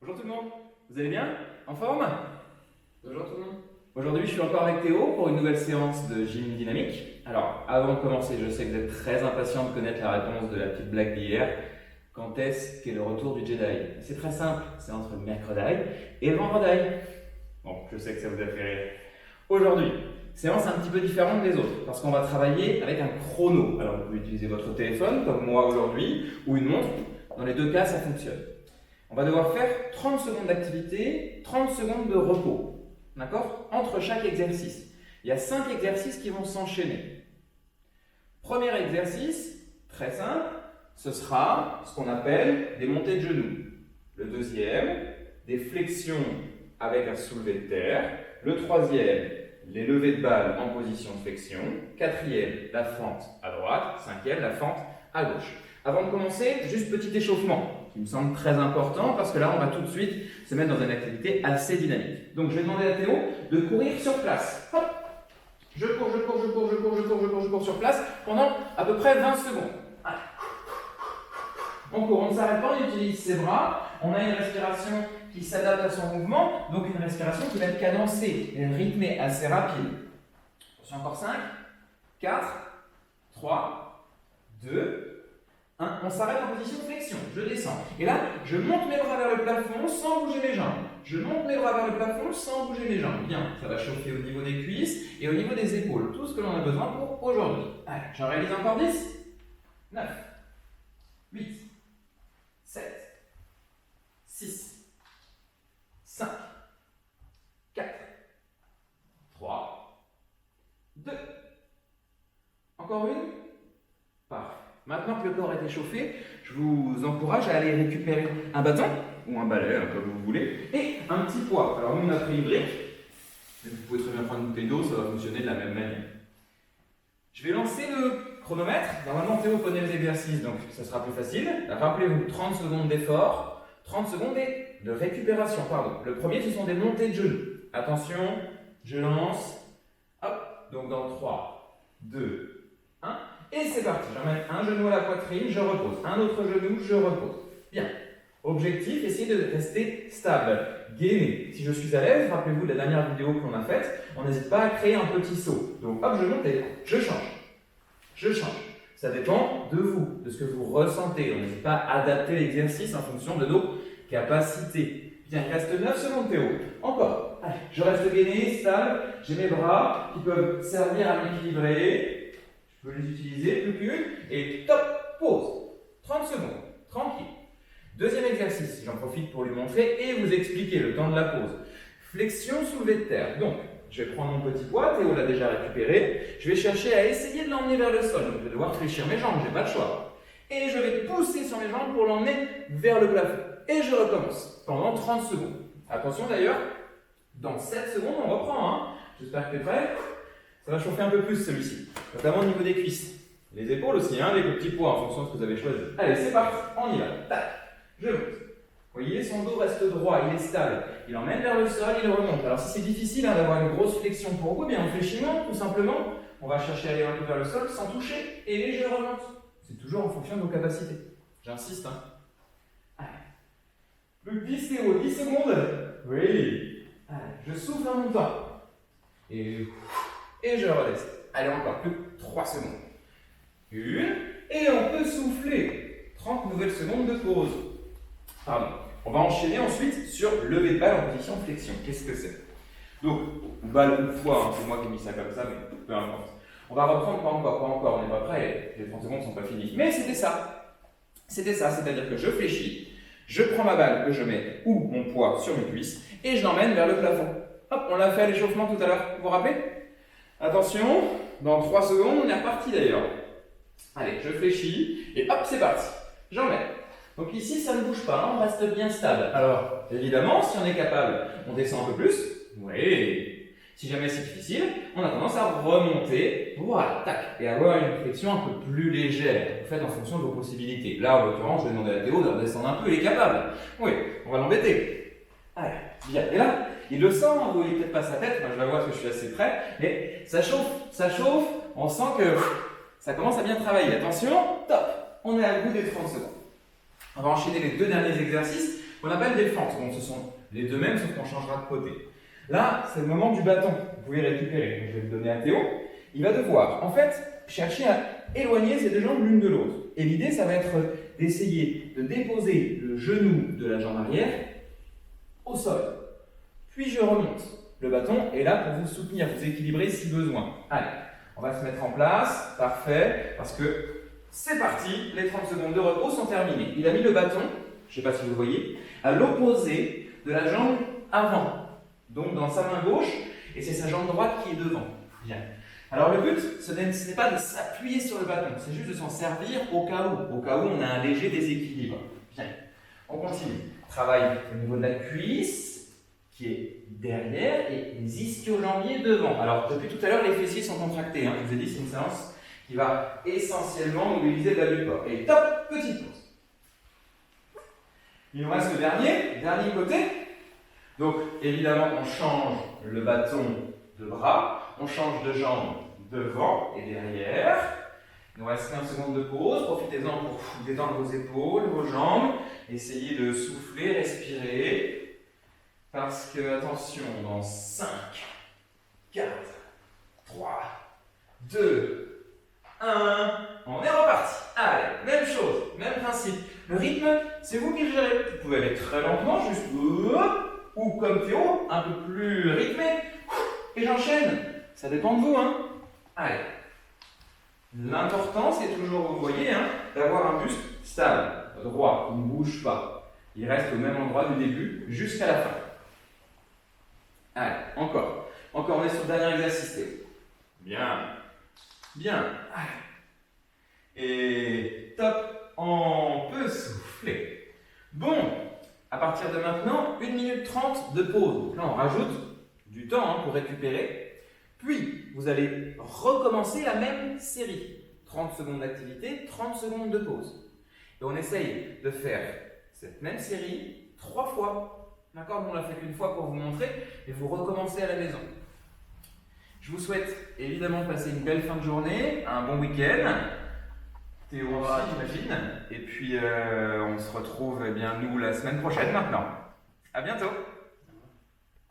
Bonjour tout le monde, vous allez bien? En forme? Bonjour tout le monde. Aujourd'hui, je suis encore avec Théo pour une nouvelle séance de gym dynamique. Alors, avant de commencer, je sais que vous êtes très impatient de connaître la réponse de la petite blague d'hier. Quand est-ce qu'est le retour du Jedi? C'est très simple, c'est entre le mercredi et le vendredi. Bon, je sais que ça vous a fait rire. Aujourd'hui, séance un petit peu différente des autres, parce qu'on va travailler avec un chrono. Alors, vous pouvez utiliser votre téléphone, comme moi aujourd'hui, ou une montre. Dans les deux cas, ça fonctionne. On va devoir faire 30 secondes d'activité, 30 secondes de repos. D'accord? Entre chaque exercice. Il y a 5 exercices qui vont s'enchaîner. Premier exercice, très simple, ce sera ce qu'on appelle des montées de genoux. Le deuxième, des flexions avec un soulevé de terre. Le troisième, les levées de balles en position de flexion. Quatrième, la fente à droite. Cinquième, la fente à gauche. Avant de commencer, juste petit échauffement qui me semble très important parce que là, on va tout de suite se mettre dans une activité assez dynamique. Donc, je vais demander à Théo de courir sur place. Hop, je cours sur place pendant à peu près 20 secondes. Allez. On court, on ne s'arrête pas, on utilise ses bras. On a une respiration qui s'adapte à son mouvement, donc une respiration qui va être cadencée, rythmée, assez rapide. Attention, encore 5, 4, 3, 2, 1. On s'arrête en position de flexion, je descends. Et là, je monte mes bras vers le plafond sans bouger mes jambes. Je monte mes bras vers le plafond sans bouger mes jambes. Bien, ça va chauffer au niveau des cuisses et au niveau des épaules. Tout ce que l'on a besoin pour aujourd'hui. Allez, j'en réalise encore 10, 9, 8, 7, 6, 5, 4, 3, 2. Encore une. Parfait. Maintenant que le corps est échauffé, je vous encourage à aller récupérer un bâton ou un balai, comme vous voulez, et un petit poids. Alors nous, on a pris une brique, mais vous pouvez très bien prendre une bouteille d'eau, ça va fonctionner de la même manière. Je vais lancer le chronomètre. Normalement, Théo connaît les exercices, donc ça sera plus facile. Rappelez-vous, 30 secondes d'effort, 30 secondes de récupération, pardon. Le premier, ce sont des montées de genoux. Attention, je lance. Hop, donc dans 3, 2, 1. Et c'est parti, j'emmène un genou à la poitrine, je repose. Un autre genou, je repose. Bien. Objectif, essayez de rester stable. Gainé. Si je suis à l'aise, rappelez-vous de la dernière vidéo que l'on a faite, on n'hésite pas à créer un petit saut. Donc hop, je monte et je change. Je change. Ça dépend de vous, de ce que vous ressentez. On n'hésite pas à adapter l'exercice en fonction de nos capacités. Bien, il reste 9 secondes, Théo. Encore. Allez, je reste gainé, stable. J'ai mes bras qui peuvent servir à m'équilibrer. Je peux les utiliser, plus qu'une, et top, pause. 30 secondes, tranquille. Deuxième exercice, j'en profite pour lui montrer et vous expliquer le temps de la pause. Flexion soulevée de terre. Donc, je vais prendre mon petit poids, Théo l'a déjà récupéré. Je vais chercher à essayer de l'emmener vers le sol. Donc, je vais devoir fléchir mes jambes, j'ai pas le choix. Et je vais pousser sur mes jambes pour l'emmener vers le plafond. Et je recommence pendant 30 secondes. Attention d'ailleurs, dans 7 secondes, on reprend. Hein. J'espère que tu es prêt. Ça va chauffer un peu plus celui-ci, notamment au niveau des cuisses. Les épaules aussi, hein, les petits poids en fonction de ce que vous avez choisi. Allez, c'est parti, on y va. Tac, je monte. Vous voyez, son dos reste droit, il est stable. Il emmène vers le sol, il remonte. Alors si c'est difficile hein, d'avoir une grosse flexion pour vous, bien on fléchit moins, tout simplement. On va chercher à aller un peu vers le sol sans toucher et je remonte. C'est toujours en fonction de vos capacités. J'insiste. Hein. Allez. Plus que 10 Théo, 10 secondes. Oui. Allez, je souffle en montant. Et je redescends. Allez, encore plus que 3 secondes. Une, et on peut souffler. 30 nouvelles secondes de pause. Pardon. On va enchaîner ensuite sur lever de balle en position de flexion. Qu'est-ce que c'est? Donc, balle ou fois, hein, c'est moi qui ai mis ça comme ça, mais peu importe. On va reprendre, pas encore, on n'est pas prêt, les 30 secondes ne sont pas finies. Mais c'était ça. C'était ça, c'est-à-dire que je fléchis, je prends ma balle que je mets ou mon poids sur mes cuisses et je l'emmène vers le plafond. Hop, on l'a fait à l'échauffement tout à l'heure, vous vous rappelez? Attention, dans 3 secondes, on est reparti d'ailleurs. Allez, je fléchis et hop, c'est parti. J'emmène. Donc ici, ça ne bouge pas, on reste bien stable. Alors, évidemment, si on est capable, on descend un peu plus. Oui. Si jamais c'est difficile, on a tendance à remonter. Voilà, tac. Et avoir une flexion un peu plus légère. Vous faites en fonction de vos possibilités. Là, en l'occurrence, je vais demander à Théo de redescendre un peu, il est capable. Oui, on va l'embêter. Allez, bien. Et là, il le sent, vous voyez peut-être pas sa tête, moi je la vois parce que je suis assez près, mais ça chauffe, on sent que ça commence à bien travailler. Attention, top, on est à bout des 30 secondes. On va enchaîner les 2 derniers exercices qu'on appelle des fentes. Bon, ce sont les deux mêmes, sauf qu'on changera de côté. Là, c'est le moment du bâton. Vous pouvez récupérer. Donc, je vais le donner à Théo. Il va devoir, en fait, chercher à éloigner ces deux jambes l'une de l'autre. Et l'idée, ça va être d'essayer de déposer le genou de la jambe arrière au sol. Puis je remonte. Le bâton est là pour vous soutenir, vous équilibrer si besoin. Allez, on va se mettre en place. Parfait. Parce que c'est parti. Les 30 secondes de repos sont terminées. Il a mis le bâton, je ne sais pas si vous voyez, à l'opposé de la jambe avant. Donc dans sa main gauche, et c'est sa jambe droite qui est devant. Bien. Alors le but, ce n'est pas de s'appuyer sur le bâton, c'est juste de s'en servir au cas où on a un léger déséquilibre. Bien. On continue. Travail au niveau de la cuisse, qui est derrière, et les ischio-jambiers devant. Alors depuis tout à l'heure, les fessiers sont contractés. Je vous ai dit, c'est une séance qui va essentiellement mobiliser le bas du corps. Et top, petite pause. Il nous reste le dernier côté. Donc, évidemment, on change le bâton de bras, on change de jambe devant et derrière. Il nous reste 15 secondes de pause. Profitez-en pour détendre vos épaules, vos jambes. Essayez de souffler, respirer. Parce que, attention, dans 5, 4, 3, 2, 1, on est reparti. Allez, même chose, même principe. Le rythme, c'est vous qui le gérez. Vous pouvez aller très lentement, juste... ou comme Théo, un peu plus rythmé, et j'enchaîne. Ça dépend de vous, Allez. L'important, c'est toujours, vous voyez, d'avoir un buste stable, droit, qui ne bouge pas. Il reste au même endroit du début jusqu'à la fin. Allez, encore. Encore, on est sur le dernier exercice, Théo. Bien. Allez. Et top, on peut souffler. Bon. À partir de maintenant, 1 minute 30 de pause. Là, on rajoute du temps pour récupérer. Puis, vous allez recommencer la même série. 30 secondes d'activité, 30 secondes de pause. Et on essaye de faire cette même série 3 fois. D'accord? On ne l'a fait qu'une fois pour vous montrer, et vous recommencez à la maison. Je vous souhaite évidemment de passer une belle fin de journée, un bon week-end. Théo aussi, j'imagine. Et puis, on se retrouve, nous, la semaine prochaine maintenant. À bientôt!